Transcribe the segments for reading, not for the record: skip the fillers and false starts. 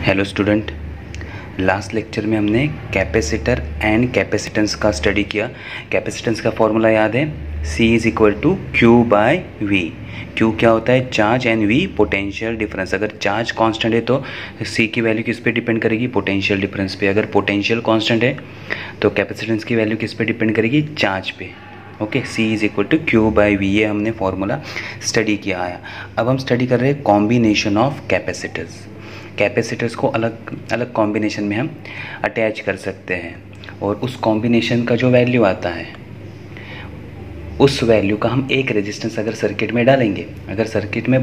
Hello student, last lecture में हमने capacitor and capacitance का स्टडी किया। कैपेसिटेंस का फॉर्मूला याद है, C is equal to Q by V. Q क्या होता है? Charge, and V potential difference. अगर चार्ज कांस्टेंट है तो C की वैल्यू किस पे डिपेंड करेगी? पोटेंशियल डिफरेंस पे। अगर पोटेंशियल कांस्टेंट है तो कैपेसिटेंस की वैल्यू किस पे डिपेंड करेगी? चार्ज पे। Okay, C is equal to Q by V, ये हमने फॉर्मूला स्टडी किया आया। अब हम स्टडी कर रहे हैं कॉम्बिनेशन ऑफ कैपेसिटर्स। कैपेसिटर्स को अलग अलग कॉम्बिनेशन में हम अटैच कर सकते हैं, और उस कॉम्बिनेशन का जो वैल्यू आता है उस वैल्यू का हम एक रेजिस्टेंस अगर सर्किट में डालेंगे, अगर सर्किट में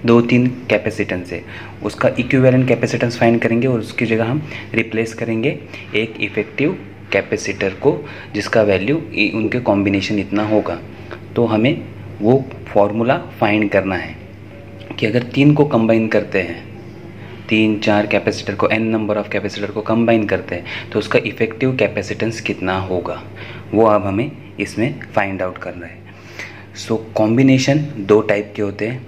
2-3 कैपेसिटेंस है, उसका इक्विवेलेंट कैपेसिटेंस फाइंड करेंगे और उसकी जगह हम रिप्लेस करेंगे एक इफेक्टिव कैपेसिटर को जिसका वैल्यू उनके कॉम्बिनेशन इतना होगा। तो हमें वो फॉर्मूला फाइंड करना है कि अगर 3 को कंबाइन करते हैं, 3-4 कैपेसिटर को, n नंबर ऑफ कैपेसिटर को कंबाइन करते हैं तो उसका इफेक्टिव कैपेसिटेंस कितना होगा, वो अब हमें इसमें फाइंड आउट करना है। सो कॉम्बिनेशन 2 टाइप के होते हैं,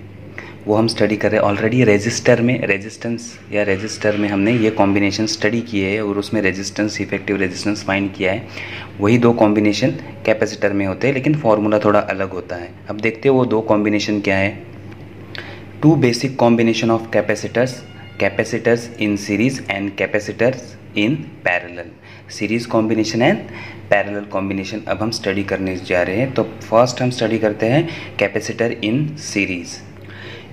वो हम स्टडी कर रहे हैं ऑलरेडी। रेजिस्टर में रेजिस्टर में हमने ये कॉम्बिनेशन स्टडी किए है और उसमें रेजिस्टेंस, इफेक्टिव रेजिस्टेंस फाइंड किया है। वही 2 कॉम्बिनेशन कैपेसिटर में होते हैं, लेकिन फॉर्मूला थोड़ा अलग होता है। अब देखते हैं वो 2 कॉम्बिनेशन क्या है। 2 basic combination of capacitors in series and capacitors in parallel. Series combination and parallel combination अब हम स्टडी करने जा रहे हैं। तो फर्स्ट हम स्टडी करते हैं capacitor in series.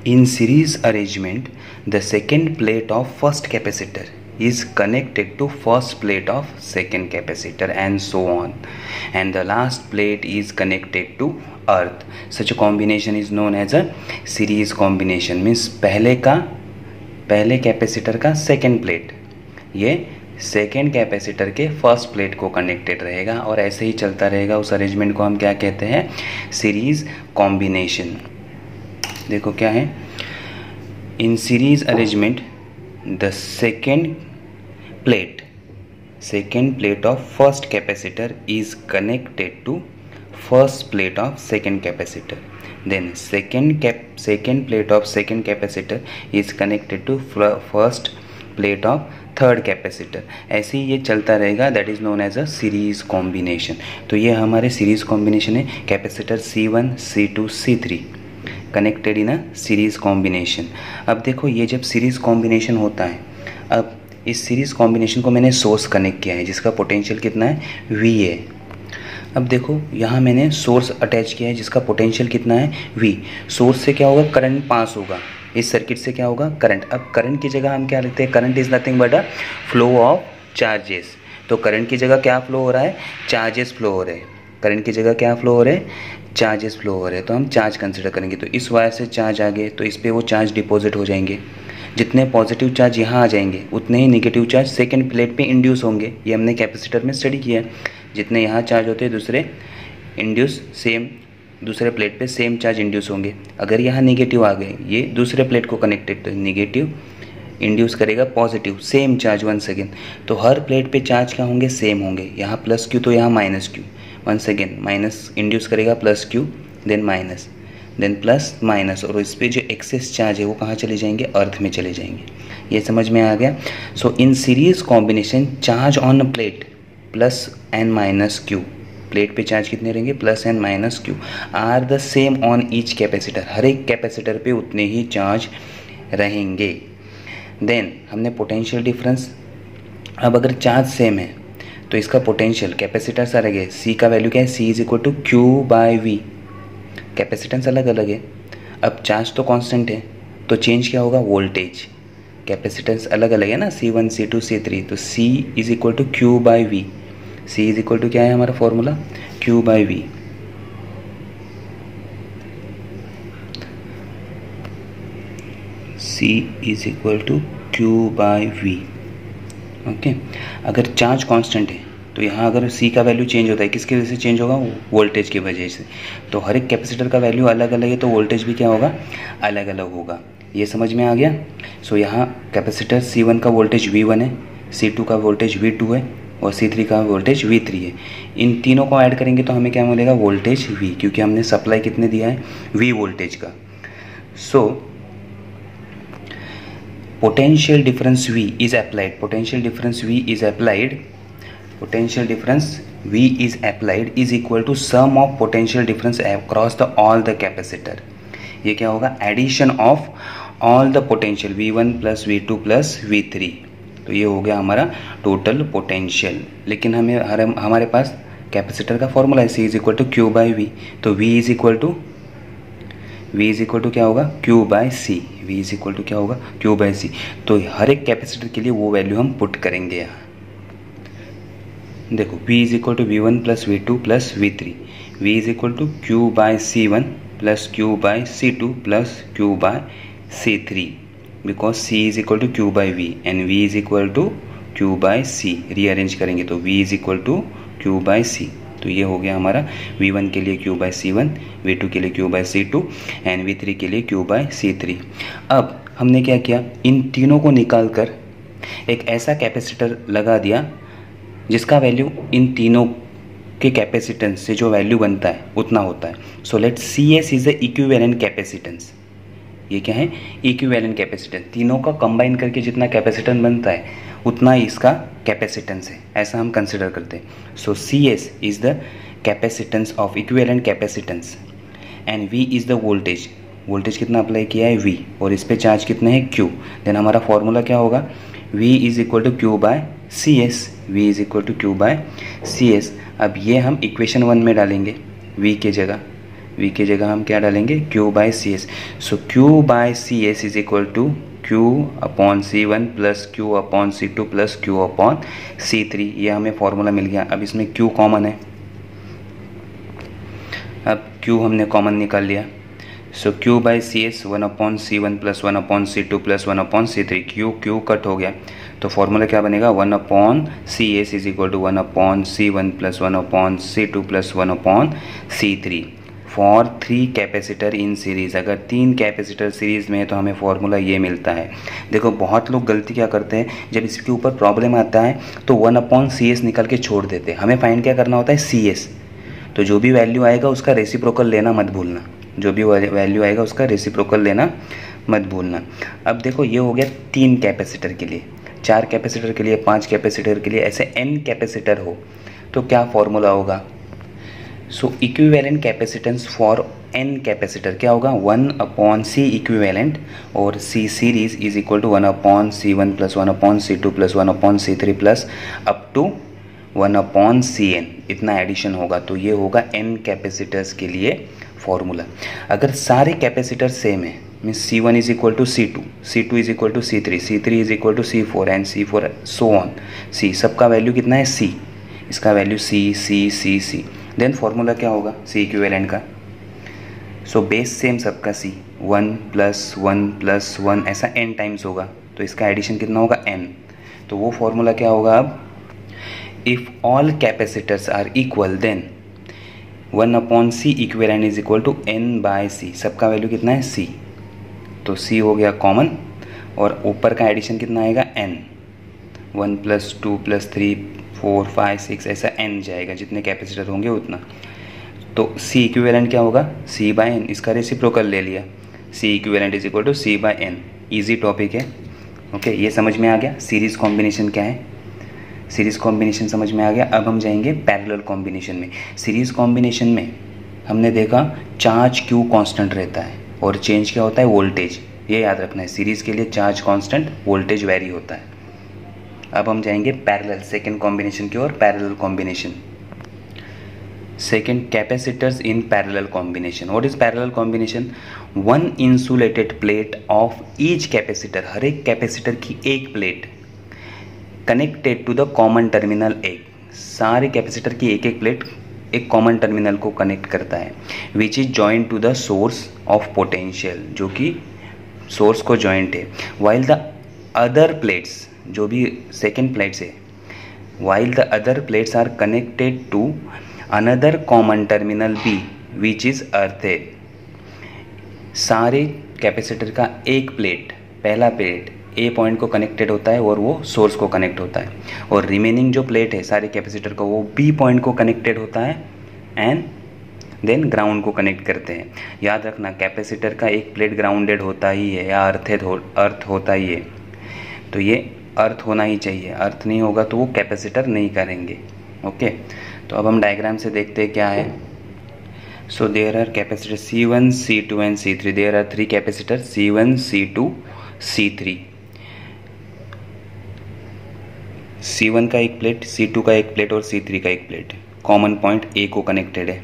In series arrangement the second plate of first capacitor is connected to first plate of second capacitor and so on, and the last plate is connected to earth. Such a combination is known as a series combination. means पहले capacitor का second plate ये second capacitor के first plate को connected रहेगा, और ऐसे ही चलता रहेगा। उस अरेंजमेंट को हम क्या कहते हैं? Series combination. देखो क्या है, in series arrangement the second plate of first capacitor is connected to first plate of second capacitor. Then second plate of second capacitor is connected to first plate of third capacitor. ऐसे ही ये चलता रहेगा। That is known as a series combination. तो ये हमारे series combination है। Capacitor C1, C2, C3 connected in a series combination. अब देखो, ये जब सीरीज कॉम्बिनेशन होता है, अब इस सीरीज कॉम्बिनेशन को मैंने सोर्स कनेक्ट किया है जिसका पोटेंशियल कितना है? V है। अब देखो, यहाँ मैंने सोर्स अटैच किया है जिसका पोटेंशियल कितना है? V। सोर्स से क्या होगा? करंट पास होगा। इस सर्किट से क्या होगा? करंट। अब करंट की जगह हम क्या लिखते हैं? Current is nothing but a flow of charges. तो करंट की जगह क्या फ्लो हो रहा है? चार्जेस फ्लो हो रहे हैं। करंट की जगह क्या फ्लो हो रहे हैं? चार्जेस फ्लो हो रहे हैं। तो हम चार्ज कंसिडर करेंगे। तो इस वायर से चार्ज आ गए तो इस पर वो चार्ज डिपॉजिट हो जाएंगे। जितने पॉजिटिव चार्ज यहाँ आ जाएंगे उतने ही नेगेटिव चार्ज सेकंड प्लेट पे इंड्यूस होंगे। ये हमने कैपेसिटर में स्टडी किया है। जितने यहाँ चार्ज होते हैं दूसरे प्लेट पे सेम चार्ज इंड्यूस होंगे। अगर यहाँ नेगेटिव आ गए, ये दूसरे प्लेट को कनेक्टेड, तो नेगेटिव इंड्यूस करेगा positive same charge once again. तो हर प्लेट पे चार्ज क्या होंगे? सेम होंगे। यहाँ प्लस क्यू तो यहाँ minus Q. Once again minus induce करेगा plus Q, then minus, then plus minus, और इस पर जो एक्सेस चार्ज है वो कहाँ चले जाएंगे? अर्थ में चले जाएंगे। ये समझ में आ गया। So in series combination charge on plate plus and minus Q, plate पे चार्ज कितने रहेंगे? Plus and minus Q are the same on each capacitor. हर एक कैपेसिटर पे उतने ही चार्ज रहेंगे। देन हमने पोटेंशियल डिफरेंस। अब अगर चार्ज सेम है तो इसका पोटेंशियल, कैपेसिटर्स अलग है, C का वैल्यू क्या है? C is equal to Q by V. Capacitance अलग अलग है। अब चार्ज तो कांस्टेंट है, तो चेंज क्या होगा? वोल्टेज। कैपेसिटेंस अलग अलग है ना, C1, C2, C3, तो C is equal to Q by V. C is equal to क्या है हमारा formula? Q by V. C is equal to Q by V. Okay, अगर चार्ज कांस्टेंट है तो यहाँ अगर C का वैल्यू चेंज होता है, किसकी वजह से चेंज होगा? वोल्टेज की वजह से। तो हर एक कैपेसिटर का वैल्यू अलग अलग है, तो वोल्टेज भी क्या होगा? अलग अलग होगा। ये समझ में आ गया। सो यहाँ कैपेसिटर C1 का वोल्टेज V1 है, C2 का वोल्टेज V2 है, और C3 का वोल्टेज V3 है। इन तीनों को ऐड करेंगे तो हमें क्या मिलेगा? वोल्टेज V, क्योंकि हमने सप्लाई कितने दिया है? V वोल्टेज का। सो potential difference V is applied, potential difference V is applied, potential difference V is applied is equal to sum of potential difference across the all the capacitor. ये क्या होगा, addition of all the potential V1 plus V2 plus V3, तो ये हो गया हमारा total potential. लेकिन हमारे पास कैपेसिटर का फॉर्मूला है C is equal to Q by V, तो V इज इक्वल टू क्या होगा, Q by C, V is equal to क्या होगा, Q बाई C। तो हर एक कैपेसिटर के लिए वो वैल्यू हम पुट करेंगे यहाँ। देखो V is equal to V1 plus V2 plus V3, V is equal to Q by C1 plus Q by C2 plus Q by C3, because C is equal to Q by V and V is equal to Q by C। Rearrange करेंगे तो V is equal to Q by C, तो ये हो गया हमारा V1 के लिए Q by C1, V2 के लिए Q by C2 and V3 के लिए Q बाई C3। अब हमने क्या किया, इन तीनों को निकाल कर एक ऐसा कैपेसिटर लगा दिया जिसका वैल्यू इन तीनों के कैपेसिटेंस से जो वैल्यू बनता है उतना होता है। So late CS is the equivalent capacitance. ये क्या है, इक्विवेलेंट कैपेसिटेंस, तीनों का कंबाइन करके जितना कैपेसिटेंस बनता है उतना ही इसका कैपेसिटेंस है, ऐसा हम कंसिडर करते हैं। सो CS is the capacitance of equivalent capacitance and V is the voltage, voltage कितना अप्लाई किया है V, और इस पे चार्ज कितने हैं Q। देन हमारा फॉर्मूला क्या होगा, V is equal to Q by CS, V is equal to Q by CS। अब ये हम इक्वेशन 1 में डालेंगे, V के जगह हम क्या डालेंगे, Q by CS। So Q by CS is equal to Q upon C1 plus Q upon C2 plus Q upon C3, ये हमें फॉर्मूला मिल गया। अब इसमें Q कॉमन है, अब Q हमने कॉमन निकाल लिया। So Q by CS 1 upon C1 plus 1 upon C2 plus 1 upon C3, Q cut हो गया, तो फॉर्मूला क्या बनेगा, 1 upon CS is equal to 1 upon C1 plus 1 upon C2 plus 1 upon C3 for 3 capacitor in series. अगर 3 capacitor series में है तो हमें फॉर्मूला ये मिलता है। देखो बहुत लोग गलती क्या करते हैं, जब इसके ऊपर प्रॉब्लम आता है तो 1 अपॉन CS निकल के छोड़ देते हैं। हमें फाइंड क्या करना होता है, CS। तो जो भी वैल्यू आएगा उसका रेसिप्रोकल लेना मत भूलना, जो भी वैल्यू आएगा उसका रेसिप्रोकल लेना मत भूलना। अब देखो ये हो गया 3 कैपेसिटर के लिए, 4 कैपेसिटर के लिए, 5 कैपेसिटर के लिए, ऐसे n कैपेसिटर हो तो क्या फॉर्मूला होगा। So equivalent capacitance for n capacitor क्या होगा, 1 अपॉन C इक्विवेलेंट और C series is equal to 1 upon C1 plus 1 upon C2 plus 1 upon C3 plus up to 1 upon Cn, इतना एडिशन होगा। तो ये होगा n कैपेसिटर्स के लिए फॉर्मूला। अगर सारे कैपेसिटर सेम है, means C1 is equal to C2, C2 is equal to C3, C3 is equal to C4 and C4 so on, C सबका वैल्यू कितना है C, इसका वैल्यू C, देन फॉर्मूला क्या होगा C इक्विवेलेंट का। So base same सबका C, 1 plus 1 plus 1 ऐसा n times होगा, तो इसका एडिशन कितना होगा n। तो वो फॉर्मूला क्या होगा, अब if all capacitors are equal then 1 upon C equivalent is equal to n by C, सबका वैल्यू कितना है C, तो C हो गया कॉमन और ऊपर का एडिशन कितना आएगा n, 1 प्लस 2 प्लस 3 4 5 6 ऐसा n जाएगा, जितने कैपेसिटर होंगे उतना। तो C इक्विवेलेंट क्या होगा, C बाय n, इसका रेसिप्रोकल ले लिया, C equivalent is equal to C by n। Easy topic है, ओके, ये समझ में आ गया। सीरीज़ कॉम्बिनेशन क्या है, सीरीज़ कॉम्बिनेशन समझ में आ गया। अब हम जाएंगे पैरेलल कॉम्बिनेशन में। सीरीज़ कॉम्बिनेशन में हमने देखा चार्ज Q कांस्टेंट रहता है और चेंज क्या होता है, वोल्टेज। ये याद रखना है, सीरीज़ के लिए चार्ज कांस्टेंट, वोल्टेज वेरी होता है। अब हम जाएंगे पैरेलल सेकंड कॉम्बिनेशन की ओर, parallel combination. Second, capacitors in parallel combination. What is parallel combination, 1 insulated plate of each capacitor, हर एक कैपेसिटर की एक plate connected to the common terminal, एक सारे कैपेसिटर की एक प्लेट एक कॉमन टर्मिनल को कनेक्ट करता है, which is joint to the source of potential, जो कि सोर्स को जॉइंट है। वाइल द अदर प्लेट्स, जो भी सेकेंड प्लेट्स है, while the other plates are connected to another common terminal B which is earthed. सारे कैपेसिटर का एक प्लेट, पहला प्लेट A पॉइंट को कनेक्टेड होता है और वो सोर्स को कनेक्ट होता है, और रिमेनिंग जो प्लेट है सारे कैपेसिटर का वो B पॉइंट को कनेक्टेड होता है एंड देन ग्राउंड को कनेक्ट करते हैं। याद रखना कैपेसिटर का एक प्लेट ग्राउंडेड होता ही है या अर्थ होता ही है, तो ये अर्थ होना ही चाहिए, अर्थ नहीं होगा तो वो कैपेसिटर नहीं करेंगे। ओके, तो अब हम डायग्राम से देखते हैं क्या है। So there are capacitor C1, C2 and C3। There are 3 capacitor C1, C2, C3। C1 का एक प्लेट, C2 का एक प्लेट और C3 का एक प्लेट कॉमन पॉइंट A को कनेक्टेड है।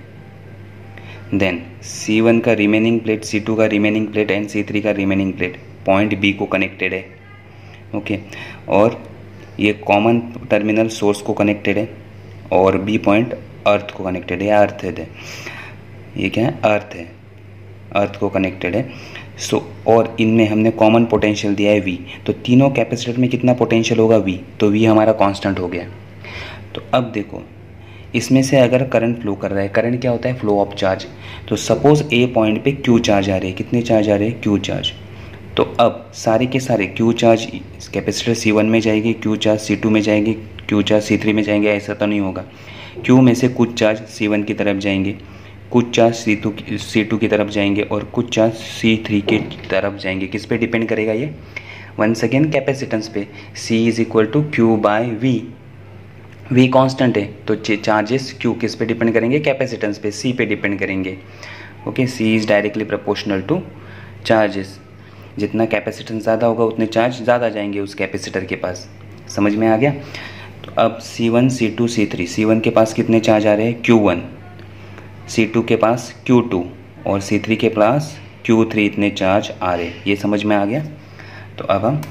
देन C1 का रिमेनिंग प्लेट, C2 का रिमेनिंग प्लेट एंड C3 का रिमेनिंग प्लेट पॉइंट B को कनेक्टेड है। ओके, और ये कॉमन टर्मिनल सोर्स को कनेक्टेड है और B पॉइंट अर्थ को कनेक्टेड है, अर्थ है, ये क्या है, अर्थ है, अर्थ को कनेक्टेड है। सो और इनमें हमने कॉमन पोटेंशियल दिया है V, तो तीनों कैपेसिटर में कितना पोटेंशियल होगा V, तो V हमारा कांस्टेंट हो गया। तो अब देखो इसमें से अगर करंट फ्लो कर रहा है, करंट क्या होता है, फ्लो ऑफ चार्ज। तो सपोज A पॉइंट पे Q चार्ज आ रहे हैं, कितने चार्ज आ रहे हैं, Q चार्ज। तो अब सारे के सारे Q चार्ज कैपेसिटर C1 में जाएगी, Q चार्ज C2 में जाएंगे, Q चार्ज C3 में जाएंगे, ऐसा तो नहीं होगा। Q में से कुछ चार्ज C1 की तरफ जाएंगे, कुछ चार्ज C2 की तरफ जाएंगे और कुछ चार्ज C3 की तरफ जाएंगे। किस पे डिपेंड करेगा ये, वंस अगेन कैपेसिटेंस पे। C is equal to Q by V, V constant है तो चार्जेस Q किस पे डिपेंड करेंगे, कैपेसिटेंस पे, C पे डिपेंड करेंगे। Okay, C is directly proportional two charges. जितना कैपेसिटेंस ज़्यादा होगा उतने चार्ज ज़्यादा जाएंगे उस कैपेसिटर के पास। समझ में आ गया। तो अब C1, C2, C3, C1 के पास कितने चार्ज आ रहे हैं, Q1, C2 के पास Q2 और C3 के पास Q3, इतने चार्ज आ रहे, ये समझ में आ गया। तो अब हम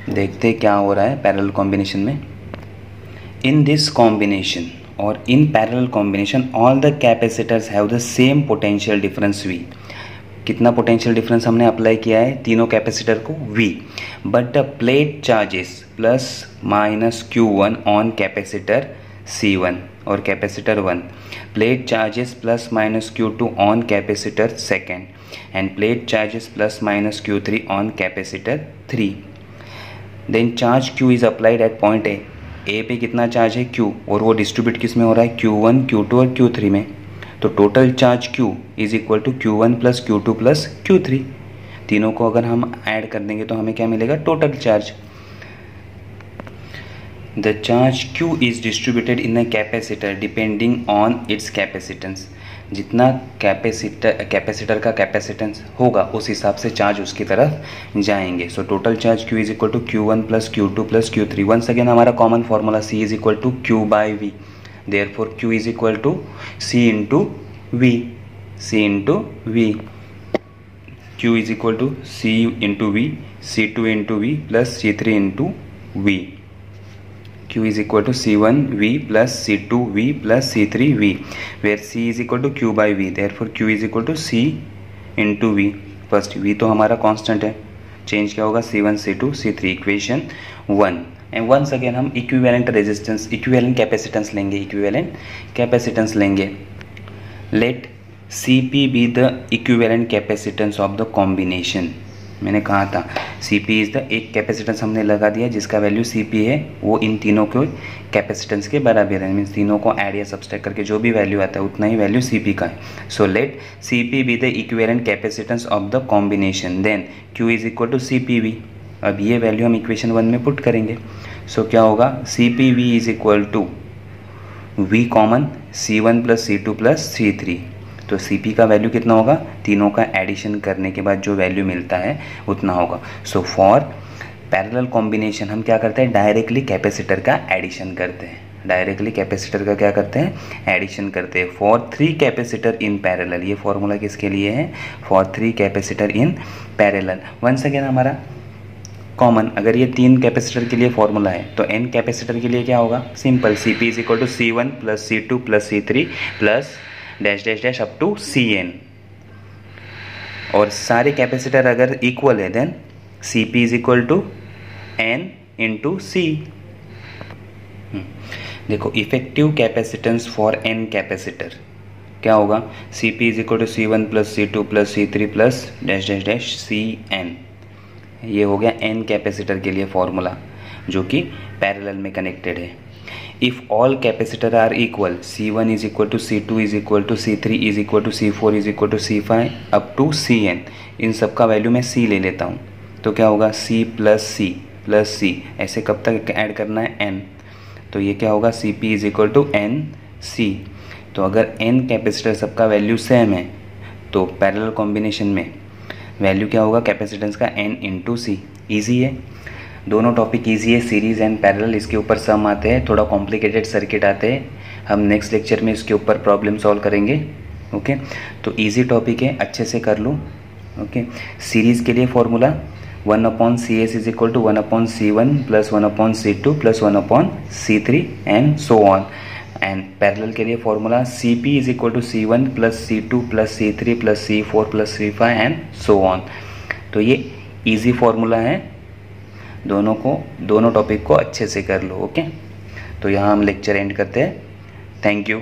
देखते हैं क्या हो रहा है पैरेलल कॉम्बिनेशन में। इन दिस कॉम्बिनेशन और in parallel combination all the capacitors have the same potential difference V। कितना पोटेंशियल डिफरेंस हमने अप्लाई किया है तीनों कैपेसिटर को, V, but the plate charges plus minus Q1 on capacitor C1 और capacitor 1, plate charges plus minus Q2 on capacitor 2 and plate charges plus minus Q3 on capacitor 3। Then charge Q is applied at point A पे कितना charge है Q और वो distribute किस में हो रहा है, Q1, Q2 और Q3 में। तो total charge Q is equal to Q1 plus Q2 plus Q3। तीनों को अगर हम ऐड कर देंगे तो हमें क्या मिलेगा, total charge. The charge Q is distributed in a capacitor depending on its capacitance. जितना कैपेसिटर का कैपेसिटेंस होगा उस हिसाब से चार्ज उसकी तरफ जाएंगे। So total charge Q is equal to Q1 plus Q2 plus Q3। Once again हमारा common formula C is equal to Q by V, therefore Q is equal to C into V, C into V, Q is equal to C into V, C2 into V plus C3 into V, Q is equal to C1V plus C2V plus C3V, where C is equal to Q by V, therefore Q is equal to C into V। First V तो हमारा constant है, change क्या होगा, C1, C2, C3, equation 1। And once again हम equivalent resistance, equivalent capacitance लेंगे। Let Cp be the equivalent capacitance of the combination. मैंने कहा था Cp इज द, एक कैपेसिटेंस हमने लगा दिया जिसका वैल्यू Cp है, वो इन तीनों के कैपेसिटेंस के बराबर है। मीन्स तीनों को ऐड या सब्सट्रैक्ट करके जो भी वैल्यू आता है उतना ही वैल्यू Cp का है। So let Cp be the equivalent capacitance of the combination, then Q is equal to Cpv। अब ये वैल्यू हम इक्वेशन 1 में पुट करेंगे। सो क्या होगा, CPV is equal to V common C1 plus C2 plus C3। तो Cp का value कितना होगा, तीनों का एडिशन करने के बाद जो वैल्यू मिलता है उतना होगा। सो फॉर पैरेलल कॉम्बिनेशन हम क्या करते हैं, डायरेक्टली कैपेसिटर का एडिशन करते हैं, डायरेक्टली कैपेसिटर का क्या करते हैं, एडिशन करते हैं। फॉर 3 कैपेसिटर इन पैरेलल, ये फॉर्मूला किसके लिए है, for 3 capacitor in parallel. Once again हमारा कॉमन, अगर ये 3 कैपेसिटर के लिए फॉर्मूला है तो n कैपेसिटर के लिए क्या होगा, simple, Cp is equal to C1 plus C2 plus C3 plus dash dash dash up to Cn। और सारे कैपेसिटर अगर इक्वल है then Cp is equal to n into C। देखो effective capacitance for n capacitor क्या होगा, Cp is equal to C1 plus C2 plus C3 plus dash dash dash Cn। ये हो गया n कैपेसिटर के लिए फॉर्मूला जो कि पैरेलल में कनेक्टेड है। If all capacitor are equal, C1 is equal to C2 is equal to C3 is equal to C4 is equal to C5 up to Cn, इन सब का वैल्यू मैं C ले लेता हूँ तो क्या होगा, C प्लस C प्लस सी, ऐसे कब तक ऐड करना है, n। तो ये क्या होगा, C P is equal to N C. तो अगर n कैपेसिटर सबका वैल्यू सेम है तो पैरेलल कॉम्बिनेशन में वैल्यू क्या होगा कैपेसिटेंस का, n इंटू सी। ईजी है, दोनों टॉपिक ईजी है, सीरीज़ एंड पैरेलल। इसके ऊपर सम आते हैं, थोड़ा कॉम्प्लिकेटेड सर्किट आते हैं, हम नेक्स्ट लेक्चर में इसके ऊपर प्रॉब्लम सॉल्व करेंगे। ओके, तो ईजी टॉपिक है, अच्छे से कर लो। ओके, सीरीज़ के लिए formula 1/CS is equal to 1/C1 plus 1/C2 plus 1/C3 and so on. And parallel के लिए formula CP is equal to C1 plus C2 plus C3 plus C4 plus C5 and so on. तो ये easy formula है, दोनों topic को अच्छे से कर लो। ओके, तो यहाँ हम लेक्चर एंड करते हैं। Thank you.